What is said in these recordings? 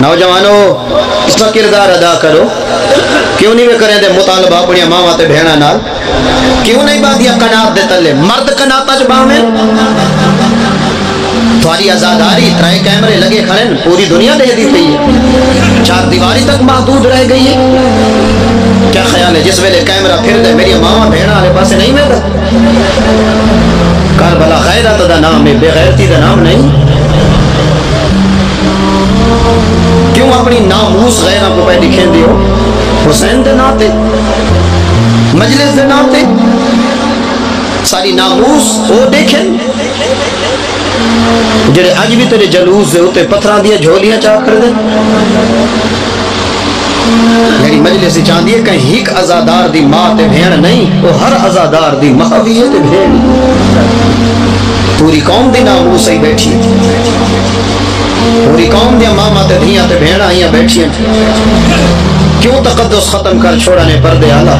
نوجوانوں اس کا کردار ادا کرو. کیوں نہیں وہ کریں دے مطالبہ اپنی ماں تے بہنا نال؟ کیوں نہیں باندھیا کنات دے تلے؟ مرد کناتا چ باویں تھوڑی آزاداری ترائے کیمرے لگے کھڑے پوری دنیا دے دی پئی ہے، 4 دیواری تک محدود رہ گئی ہے. کیا خیال ہے جس ویلے کیمرہ پھر دے میری ماں بہنا والے پاسے نہیں میں دا کربلا غیرت دا نام ہے، بے غیرتی دا نام نہیں. کیوں اپنی ناموس غیرہ کو پہ دکھیں دیو؟ حسین دے ناتے، مجلس دے ناتے ساری ناموس وہ دیکھیں جڑے اج بھی تیرے جلوس دے ہوتے پتھراں دیا جھولیاں چاہ کر دے. میری مجلس چاندی ہے کہیں ہیک ازادار دی ماں تے بھین نہیں، وہ ہر ازادار دی ماں بھی ہے تے بھین. پوری قوم دی ناموس ہی بیٹھی، پوری قوم دیا ماما تے دھیاں تے بھیڑا آئیاں بیٹھیاں. کیوں تقدس ختم کر چھوڑا نے پردے آلا؟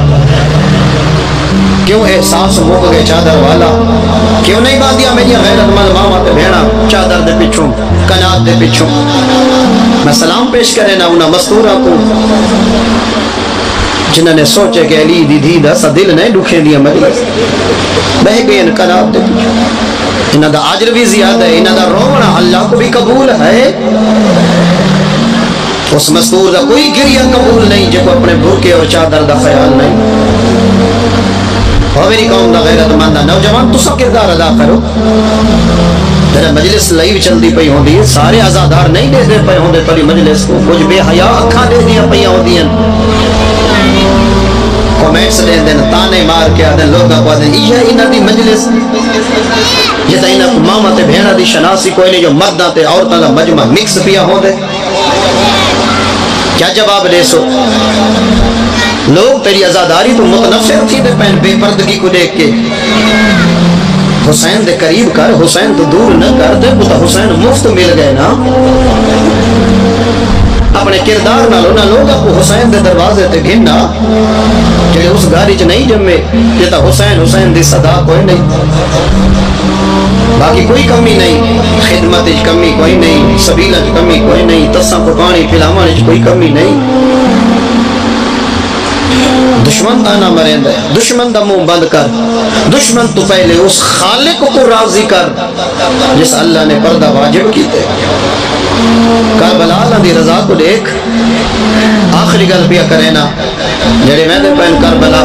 کیوں احساس موک گئے چادر والا؟ کیوں نہیں باندھیا میری غیرت مند ماما تے بھیڑا چادر دے پچھوں کنات دے پچھوں؟ میں سلام پیش کرے نا انہاں مستورہ کو جنہوں نے سوچے کہ علی دی دھی دا سا دل نہیں دکھیں دیا مجلس بہ گئے ان کنات دے پچھوں. انہاں دا عجر بھی زیادہ ہے، انہاں دا رونا اللہ کو بھی قبول ہے. اس مستور دا کوئی گریہ قبول نہیں جب اپنے بھوکے اور چادر دا خیال نہیں. اور میری قوم دا غیرت مندہ نوجوان تسا کردار ادا کرو. تیرے مجلس لائیو چل دی پئی ہوندی ہے، سارے آزادار نہیں دے دے پئے ہوندے پری مجلس کو، کچھ بے حیا اکھاں دے دیا پئی ہوندی ہیں، کومنٹس دے دیں تانے مار کے آدھیں لوگاں کو آدھیں یہ انہاں دی مجلس یہ تا انہاں کو ماما تے بہنہ دی شناسی کوئی نہیں جو مرداں تے عورتاں دا مجمع مکس پیا ہو دے. کیا جواب دے سو؟ لوگ تیری ازاداری تو متنفر تھی دے پہن بے پردگی کو دیکھ کے. حسین دے قریب کر، حسین تو دور نہ کر دے، وہ تو حسین مفت مل گئے نا. اپنے کردار نہ لونا لوگا کو حسین دے دروازے تے گھننا جڑے اس گاڑی چ نہیں جمے یہ تا حسین حسین دی صدا کوئی نہیں. باقی کوئی کمی نہیں، خدمت کمی کوئی نہیں، سبیلت کمی کوئی نہیں، تساں کو پانی پلاوان کوئی کمی نہیں. دشمن آنا مرین دے، دشمن دا منہ بند کر. دشمن تو پہلے اس خالق کو راضی کر جس اللہ نے پردہ واجب کیتے. کربلا اللہ دی رضا کو دیکھ. آخری گل پیا کرے نا جڑے میں دے پہن کربلا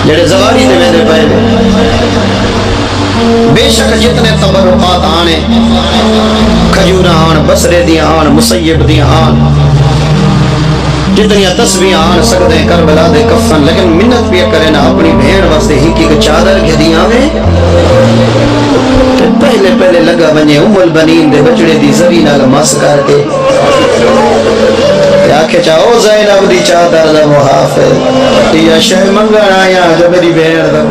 جڑے زواری دے میں دے پہن بے شک جتنے تبرکات آنے کھجورہ آن بسرے دیاں آن مسیب دیاں آن جتنی تسبیح آن سکتے ہیں کربلا دے کفن لیکن منت پیا کرے نا اپنی بھیڑ واسطے ہی کی چادر کے دیاں میں پہلے لگا بنے البنین دے بچڑے دی زرین علماس کر کے آکھے چاہو زینب دی چادر دا محافظ یا شہ منگن آیا جو میری بھیڑ دا